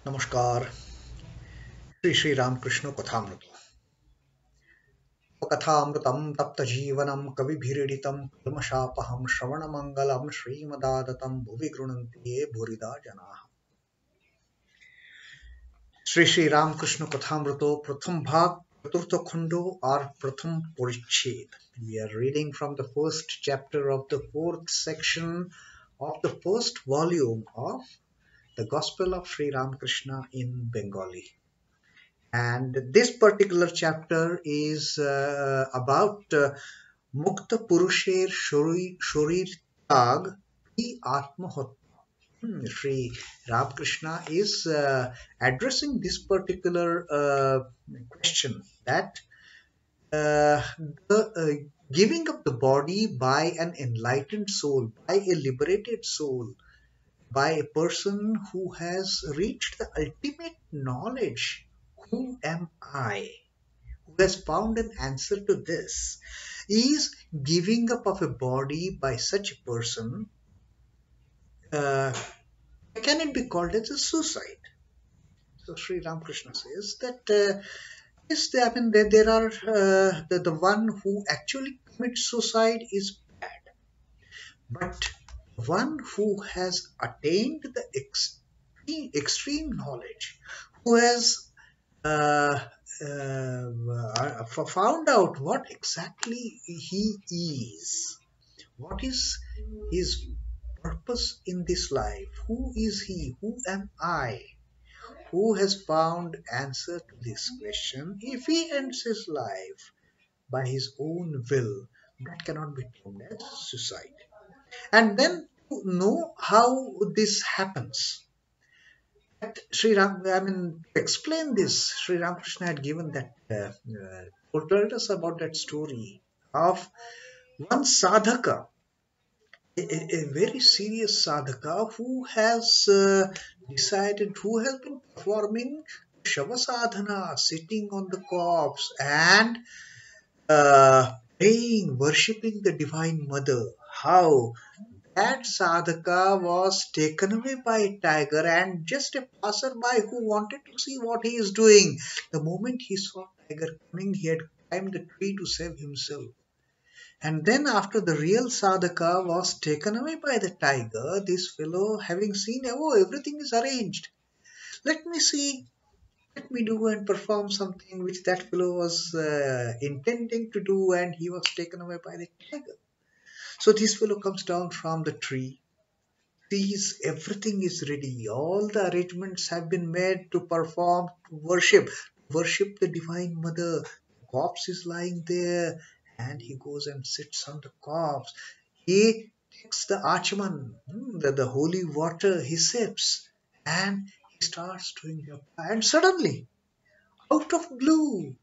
नमस्कार। Shri Ramakrishna Kathamrita. कथामृतं तप्तजीवनं कविभिरीडितं कल्मषापहं श्रवणमङ्गलं श्रीमदादतं भुवि गृह्णन्ति ये भूरिदा जनाः। श्री Ramakrishna Kathamrito प्रथम भाग चतुर्थ खंडो और प्रथम परिच्छेद. We are reading from the first chapter of the fourth section of the first volume of the Gospel of Sri Ramakrishna in Bengali. And this particular chapter is about Mukta Purusher Shorir Tag Pi Atmahat. Sri Ramakrishna is addressing this particular question that the giving up the body by an enlightened soul, by a liberated soul, by a person who has reached the ultimate knowledge. Who am I? Who has found an answer to this? Is giving up of a body by such a person, uh, can it be called as a suicide? So Sri Ramakrishna says that yes, I mean there are the one who actually commits suicide is bad, but one who has attained the extreme knowledge, who has uh, found out what exactly he is, what is his purpose in this life, who is he, who am I, who has found answer to this question. If he ends his life by his own will, that cannot be termed as suicide. And then to know how this happens, I mean, to explain this, Sri Ramakrishna had given that, told us about that story of one sadhaka, a very serious sadhaka who has decided, who has been performing Shava sadhana, sitting on the corpse and praying, worshipping the Divine Mother. How that sadhaka was taken away by a tiger, and just a passerby who wanted to see what he is doing. The moment he saw tiger coming, he had climbed the tree to save himself. And then after the real sadhaka was taken away by the tiger, this fellow, having seen, oh, everything is arranged. Let me see, let me do and perform something which that fellow was intending to do, and he was taken away by the tiger. So this fellow comes down from the tree, sees everything is ready, all the arrangements have been made to perform, to worship the Divine Mother. The corpse is lying there, and he goes and sits on the corpse. He takes the achman, the holy water, he sips, and he starts doing japa. And suddenly, out of blue,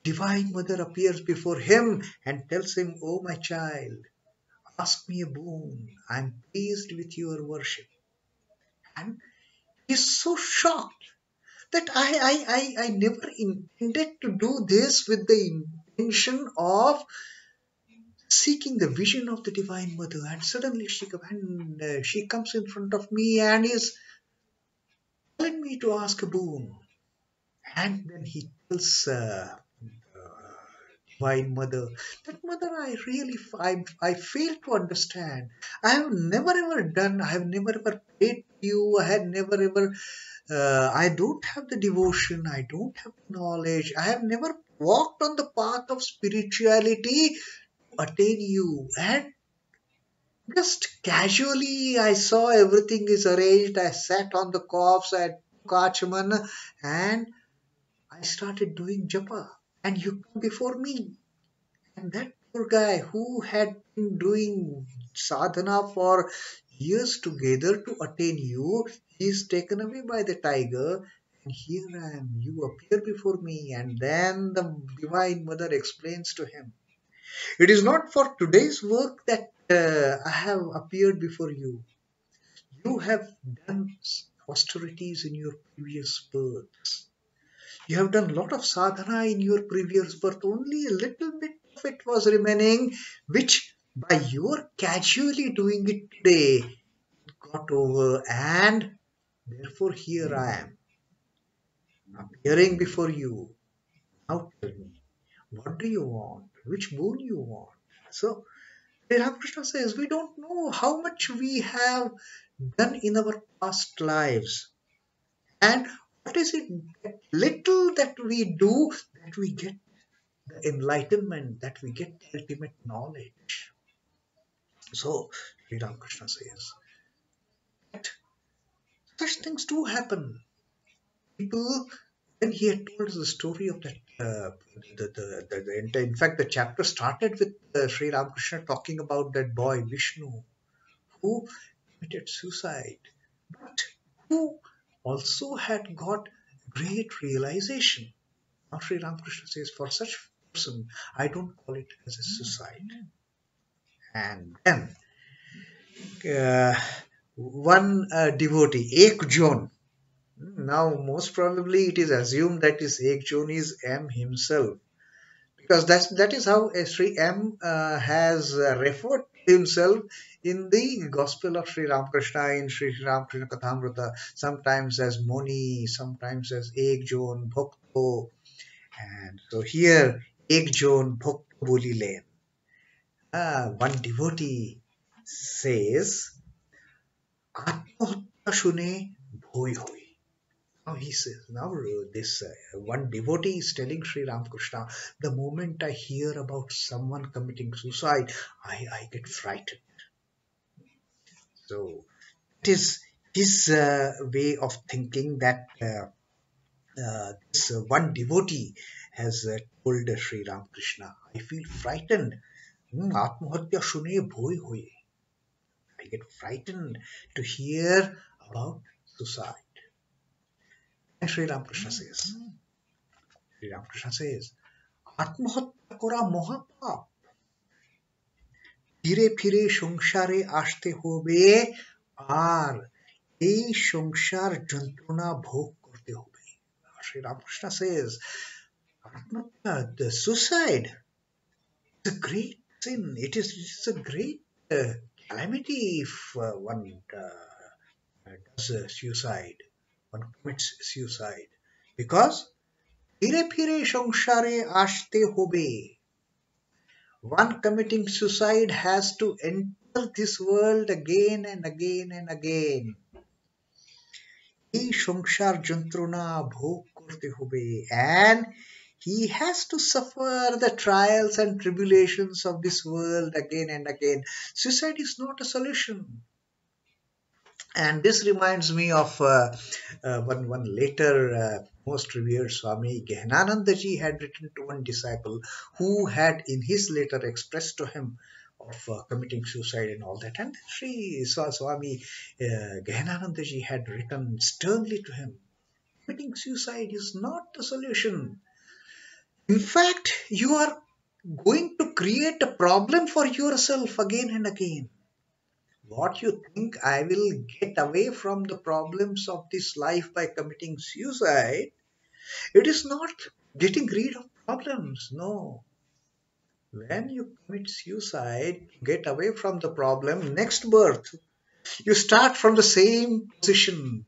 Divine Mother appears before him and tells him, "Oh, my child, ask me a boon. I'm pleased with your worship." And he's so shocked that I never intended to do this with the intention of seeking the vision of the Divine Mother. And suddenly she comes in front of me and is telling me to ask a boon. And then he tells Divine Mother, that Mother, I fail to understand. I have never ever done, I have never ever prayed to you, I had never ever, I don't have the devotion, I don't have the knowledge, I have never walked on the path of spirituality to attain you. And just casually, I saw everything is arranged, I sat on the corpse, I took Achman, and I started doing japa. And you come before me. And that poor guy who had been doing sadhana for years together to attain you, he is taken away by the tiger. And here I am, you appear before me. And then the Divine Mother explains to him, "It is not for today's work that I have appeared before you. You have done austerities in your previous births. You have done a lot of sadhana in your previous birth. Only a little bit of it was remaining, which by your casually doing it today got over, and Therefore, here I am, appearing before you. Now tell me, what do you want? Which boon you want? So, Sri Ramakrishna says, we don't know how much we have done in our past lives. And what is it that little that we do that we get the enlightenment, that we get the ultimate knowledge? So, Sri Ramakrishna says that such things do happen. People, when he had told us the story of that, in fact, the chapter started with Sri Ramakrishna talking about that boy Vishnu who committed suicide, but who also had got great realization. Now, Sri Ramakrishna says, for such person, I don't call it as a suicide. And then uh, one devotee, Ek Jon. Now, most probably, it is assumed that this Ek Jon is M himself, because that is how Sri M has referred to himself in the Gospel of Sri Ramakrishna in Sri Ramakrishna Kathamrita, sometimes as Moni, sometimes as Ek Jon Bhakto, and so here Ek Jon Bhakto Bolilen. One devotee says, Atmahatya shune bhoi hoi. Now he says, now this one devotee is telling Sri Ramakrishna, the moment I hear about someone committing suicide, I get frightened. So it is his way of thinking that this one devotee has told Sri Ramakrishna, I feel frightened. Atmahatya shune bhoi hoi. I get frightened to hear about suicide. And Sri Ramakrishna says, আত্মহত্যা করা মহাপাপ, ধীরে ফিরে সংসারে আসতে হবে, আর এই সংসার যন্ত্রণা ভোগ করতে হবে. Sri Ramakrishna says, the suicide is a great sin. It's a great calamity if one does suicide, one commits suicide, because ধীরে ফিরে সংসারে আসতে হবে. One committing suicide has to enter this world again and again and again. এই সংসার যন্ত্রণা ভোগ করতে হবে, and he has to suffer the trials and tribulations of this world again and again. Suicide is not a solution. And this reminds me of one later most revered Swami Gehnanandaji had written to one disciple who had in his letter expressed to him of committing suicide and all that. And Sri Swami Gehnanandaji had written sternly to him, committing suicide is not the solution. In fact, you are going to create a problem for yourself again and again. What you think I will get away from the problems of this life by committing suicide, it is not getting rid of problems. No. When you commit suicide, get away from the problem, next birth, you start from the same position.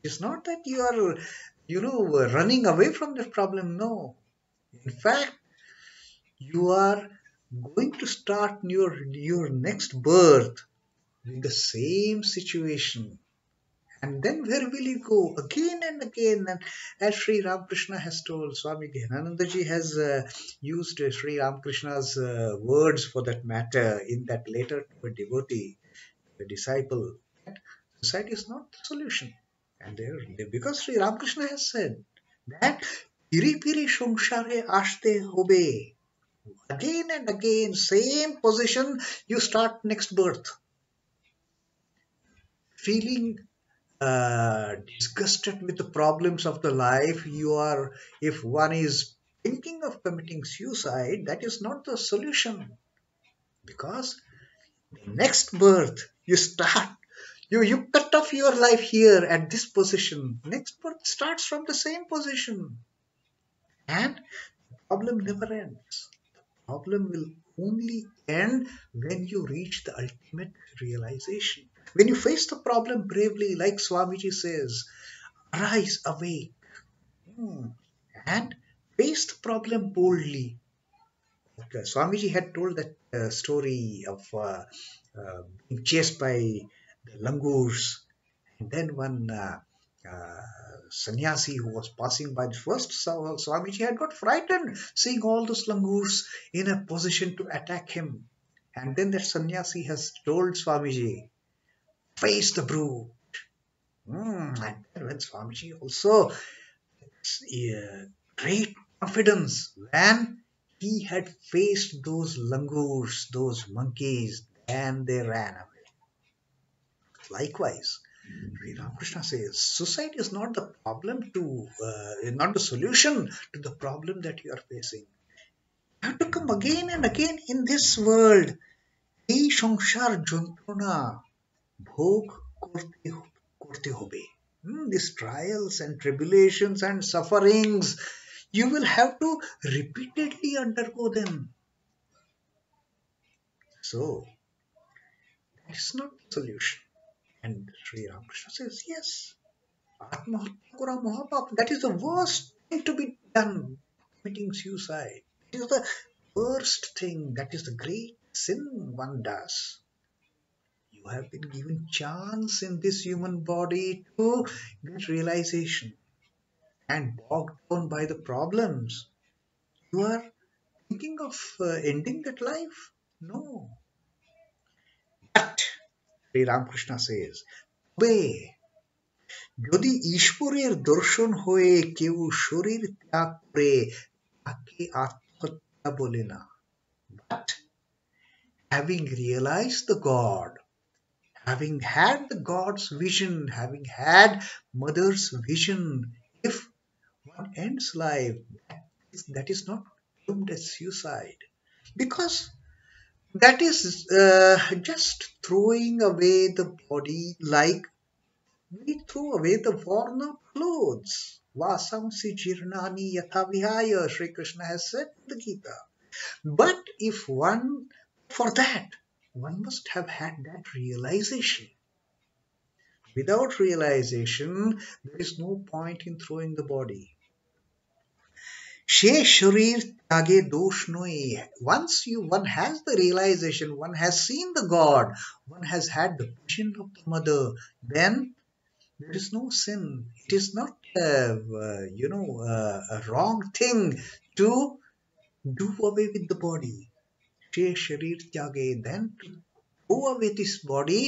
It's not that you are, running away from the problem. No. In fact, you are going to start your next birth with the same situation. And then where will you go? Again and again. And as Sri Ramakrishna has told, Swami Gyananandaji has used Sri Ramakrishna's words for that matter in that letter to a devotee, a disciple, that suicide is not the solution. And because Sri Ramakrishna has said that piri piri samsare ashte hobe. Again and again, same position, you start next birth. Feeling disgusted with the problems of the life, if one is thinking of committing suicide, that is not the solution. Because next birth, you cut off your life here at this position. Next birth starts from the same position. And the problem never ends. Problem will only end when you reach the ultimate realization. When you face the problem bravely, like Swamiji says, arise, awake, hmm, and face the problem boldly. Swamiji had told that story of being chased by the langurs, and then one uh, sannyasi who was passing by the first Swamiji had got frightened seeing all those langurs in a position to attack him. And then that sannyasi has told Swamiji, face the brute. And then when Swamiji also great confidence when he had faced those langurs, those monkeys, and they ran away. Likewise, Sri Ramakrishna says suicide is not the problem not the solution to the problem that you are facing. You have to come again and again in this world. এই সংসার যন্ত্রণা ভোগ করতে হবে. These trials and tribulations and sufferings, you will have to repeatedly undergo them. So, that is not the solution. And Sri Ramakrishna says, yes, Atmahatya kora mahapap. That is the worst thing to be done, committing suicide. It is the worst thing. That is the great sin one does. You have been given chance in this human body to get realization, and bogged down by the problems, you are thinking of ending that life? No. But Sri Ramakrishna says, তবে যদি ঈশ্বরের দর্শন হয়ে কেউ শরীর ত্যাগ করে তাকে আত্মহত্যা বলে না, but having realized the God, having had the God's vision, having had mother's vision, if one ends life, that is not doomed as suicide, because that is just throwing away the body like we throw away the worn out clothes. Vasamsi jirnani yatha vihaya, Sri Krishna has said in the Gita. But if one, for that, one must have had that realization. Without realization, there is no point in throwing the body. She sharir tage dosh noi. Once one has the realization, one has seen the God, one has had the vision of the mother, then there is no sin. It is not a wrong thing to do away with the body. She sharir tage. Then to go away this body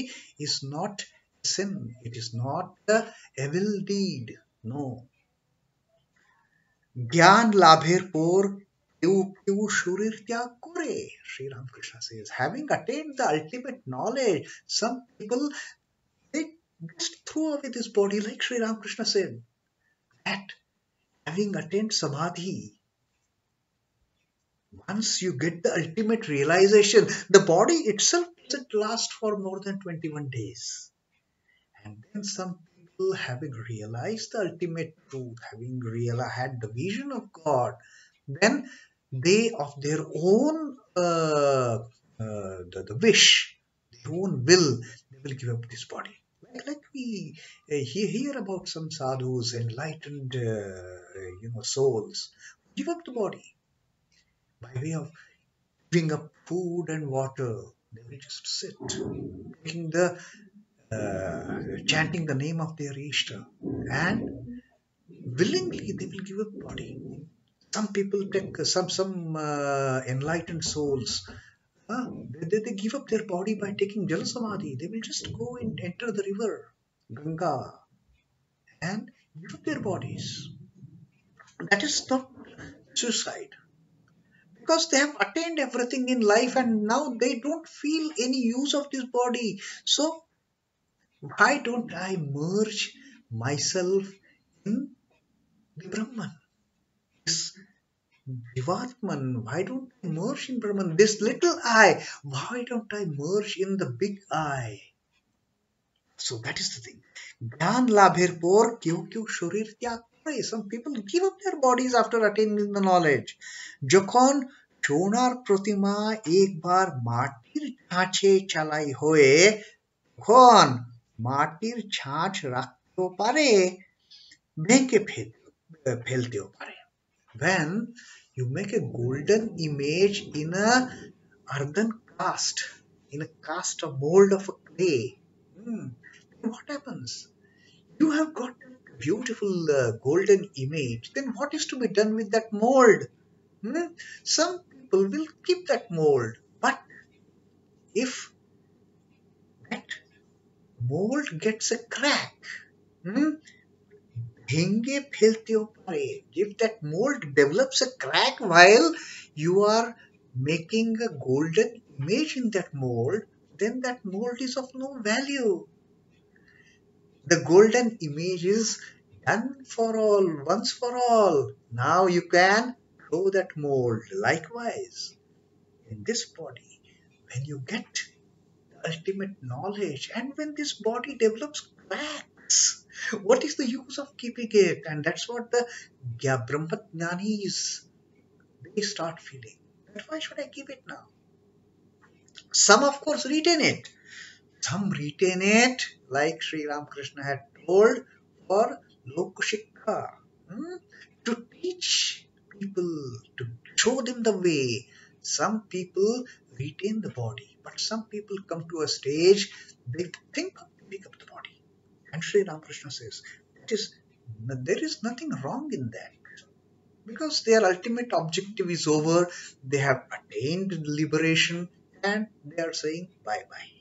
is not sin. It is not a evil deed. No. জ্ঞান লাভের পর কেউ কেউ শরীর ত্যাগ করে. Sri Ramakrishna says, having attained the ultimate knowledge, some people, they just throw away this body, like Sri Ramakrishna said, that having attained samadhi, once you get the ultimate realization, the body itself doesn't last for more than 21 days. And then some people, having realized the ultimate truth, having had the vision of God, then they, of their own the wish, their own will, they will give up this body. Like we hear about some sadhus, enlightened souls, give up the body by way of giving up food and water. They will just sit, taking the chanting the name of their Ishta, and willingly they will give up body. Some people take some enlightened souls. They give up their body by taking Jal Samadhi. They will just go and enter the river Ganga and give up their bodies. That is not suicide, because they have attained everything in life and now they don't feel any use of this body. So why don't I merge myself in the Brahman? This Jivatman, why don't I merge in Brahman? This little I, why don't I merge in the big I? So that is the thing. Gyan labher por kyu kyu shorir tyag kore. Some people give up their bodies after attaining the knowledge. Jokhon সোনার প্রতিমা একবার মাটির ঢাঁচে চালাই হয়ে, যখন মাটির ছাঁচ রাখতেও পারে, ভেঙে ফেলতেও পারে। When you make a golden image in a earthen cast, in a cast of mold of a clay, then what happens? You have got a beautiful golden image. Then what is to be done with that mold? Hmm? Some people will keep that mold, but if that mold gets a crack, hmm, ভেঙে ফেলতেও পারে. If that mold develops a crack while you are making a golden image in that mold, then that mold is of no value. The golden image is done for all, once for all. Now you can throw that mold. Likewise, in this body, when you get ultimate knowledge, and when this body develops cracks, what is the use of keeping it? And that's what the Brahmajnanis, they start feeling that why should I keep it now? Some of course retain it, some retain it, like Sri Ramakrishna had told, for Lokashikha, to teach people, to show them the way. Some people retain the body, but some people come to a stage they think of giving up the body. And Sri Ramakrishna says there is nothing wrong in that, because their ultimate objective is over. They have attained liberation and they are saying bye bye.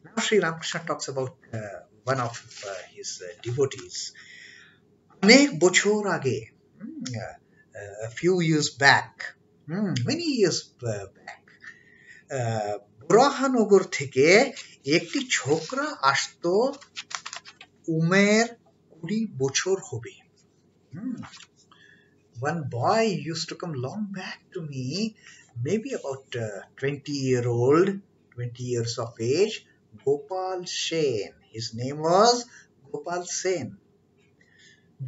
Now Sri Ramakrishna talks about one of his devotees. অনেক বছর আগে, a few years back, many years back, বুরহানগর থেকে একটি ছোকরা আসতো, উমের 20 বছর হবে. One boy used to come long back to me, maybe about 20-year-old, 20 years of age, Gopal Sen. His name was Gopal Sen.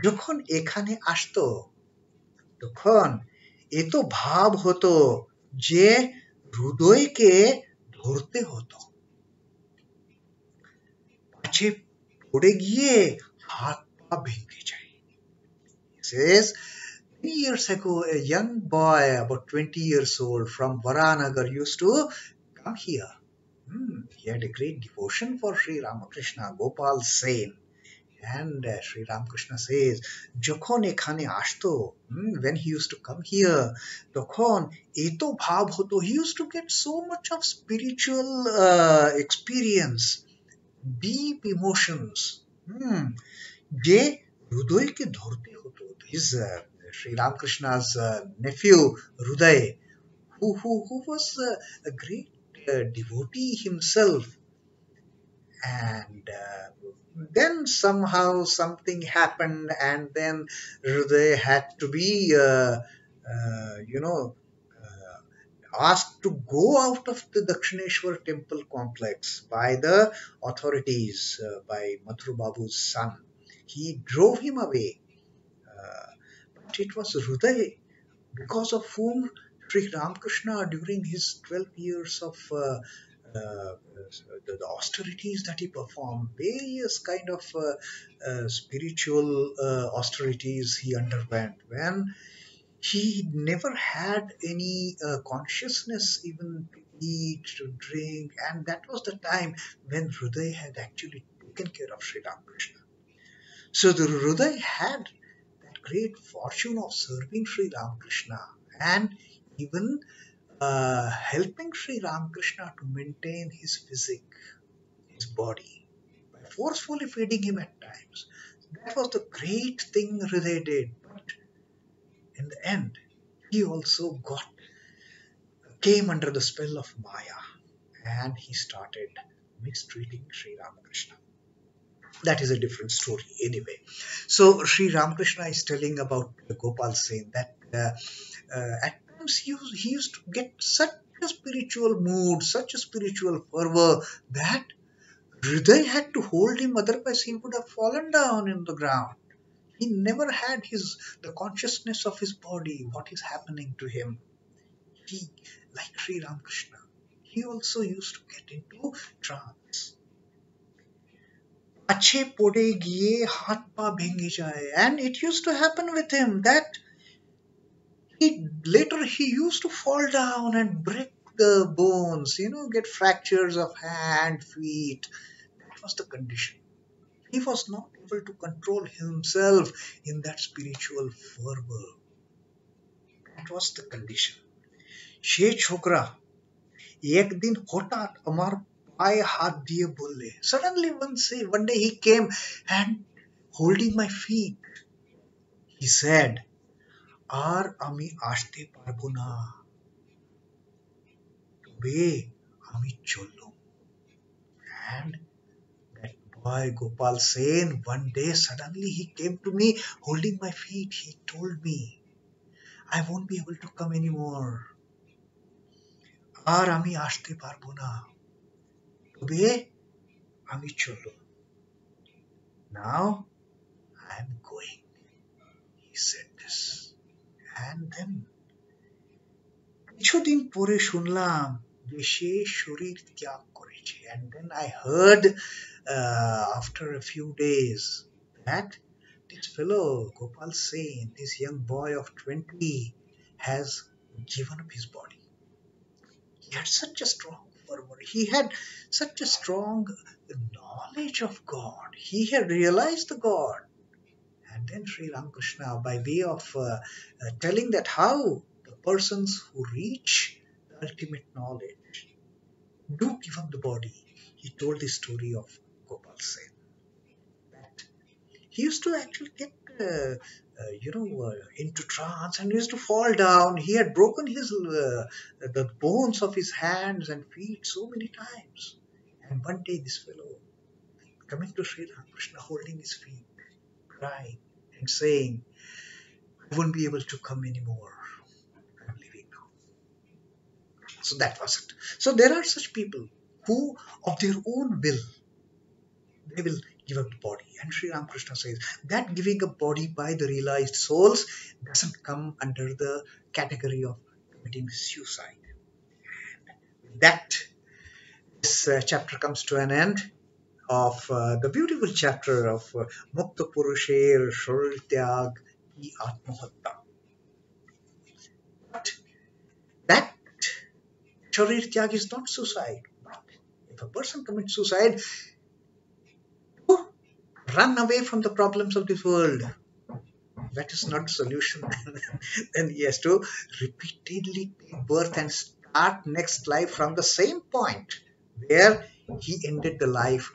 যখন এখানে আসতো তখন এত ভাব হতো যে হৃদয়কে ধরতে হতো, পাছে পড়ে গিয়ে হাত পা ভেঙে যায়. He says, many years ago, a young boy about 20 years old from Varanagar used to come here. He had a great devotion for Sri Ramakrishna, Gopal Sen. And Sri Ramakrishna says, যখন এখানে আসতো, when he used to come here, তখন এত ভাব হতো, he used to get so much of spiritual experience, deep emotions, যে হৃদয়কে ধরতে হতো. His Sri Ramakrishna's nephew Hruday, who was a great devotee himself, and then somehow something happened, and then Hruday had to be asked to go out of the Dakshineshwar temple complex by the authorities, by Mathur Babu's son. He drove him away. But it was Hruday, because of whom Sri Ramakrishna, during his 12 years of the austerities that he performed, various kind of spiritual austerities he underwent, when he never had any consciousness even to eat, to drink, and that was the time when Hruday had actually taken care of Sri Ramakrishna. So the Hruday had that great fortune of serving Sri Ramakrishna and even helping Sri Ramakrishna to maintain his physique, his body, by forcefully feeding him at times. That was the great thing Hruday did. But in the end, he also came under the spell of Maya, and he started mistreating Sri Ramakrishna. That is a different story anyway. So Sri Ramakrishna is telling about Gopal Sen that at times he used to get such a spiritual mood, such a spiritual fervor, that Hriday had to hold him, otherwise he would have fallen down in the ground. He never had the consciousness of his body, what is happening to him. He, like Sri Ramakrishna, he also used to get into trance. अच्छे पड़े गिए हाथ पा भेंगे जाए. And it used to happen with him that he used to fall down and break the bones, get fractures of hand, feet. That was the condition. He was not able to control himself in that spiritual fervor. That was the condition. সে ছোকরা একদিন হঠাৎ আমার পায়ে হাত দিয়ে বললে, suddenly one day he came and holding my feet, he said, আর আমি আসতে পারবো না, তবে আমি চললুম. And that boy Gopal Sen, one day suddenly he came to me holding my feet. He told me, I won't be able to come anymore. আর আমি আসতে পারবো না, তবে আমি চললুম. Now I am going. He said this. And then কিছুদিন পরে শুনলাম যে সে শরীর ত্যাগ করেছে. And then I heard after a few days that this fellow Gopal Sen, this young boy of 20, has given up his body. He had such a strong fervor. He had such a strong knowledge of God. He had realized the God. And then Sri Ramakrishna, by way of telling that how the persons who reach the ultimate knowledge do give up the body, he told the story of Gopal Sen. That he used to actually get, into trance and used to fall down. He had broken the bones of his hands and feet so many times. And one day this fellow coming to Sri Ramakrishna holding his feet, crying and saying, I won't be able to come anymore. I'm leaving now. So that was it. So there are such people who, of their own will, they will give up the body. And Sri Ramakrishna says that giving up body by the realized souls doesn't come under the category of committing suicide. With that, this chapter comes to an end of the beautiful chapter of Mukta Purusher Sharir Tyag Ki Atmahatta. But that Sharir Tyag is not suicide. But if a person commits suicide, to run away from the problems of this world, that is not the solution. Then he has to repeatedly take birth and start next life from the same point where he ended the life,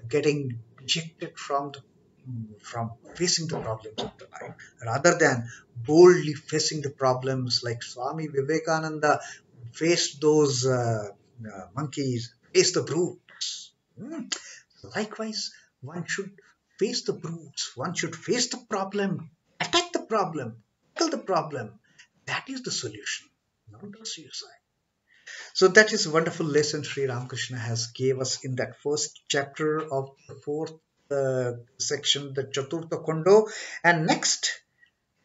getting ejected from facing the problems of the life, rather than boldly facing the problems like Swami Vivekananda faced those monkeys, face the brutes. Likewise, one should face the brutes, one should face the problem, attack the problem, tackle the problem. That is the solution, not the suicide. So that is a wonderful lesson Sri Ramakrishna has gave us in that first chapter of the fourth section, the Chaturtha Kondo. And next,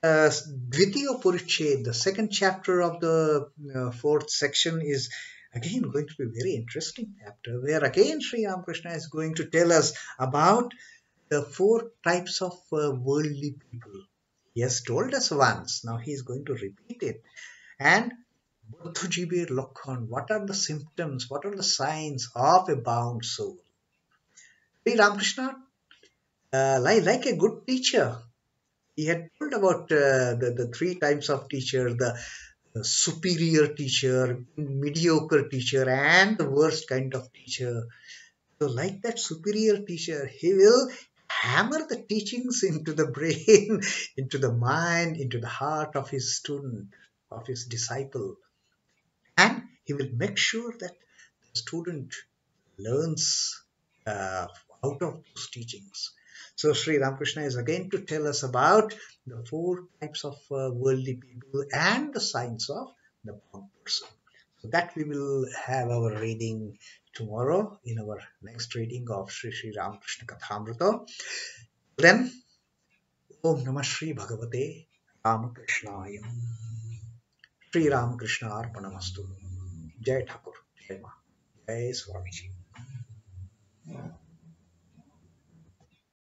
Dvitiya Puriched, the second chapter of the fourth section, is again going to be a very interesting chapter, where again Sri Ramakrishna is going to tell us about the four types of worldly people. He has told us once, now he is going to repeat it. And Buddhajibir Lokhan, what are the symptoms, what are the signs of a bound soul? Sri Ramakrishna, like a good teacher, he had told about the three types of teacher, the superior teacher, mediocre teacher, and the worst kind of teacher. So like that superior teacher, he will hammer the teachings into the brain, into the mind, into the heart of his student, of his disciple. And he will make sure that the student learns out of those teachings. So Sri Ramakrishna is again to tell us about the four types of worldly people and the signs of the bound person. So that we will have our reading tomorrow in our next reading of Sri Ramakrishna Kathamrita. Then, Om Namah Shri Bhagavate Ramakrishnaya. Sri Ramakrishna Arpanamastu. Jai Thakur. Jai Ma. Jai Swamiji.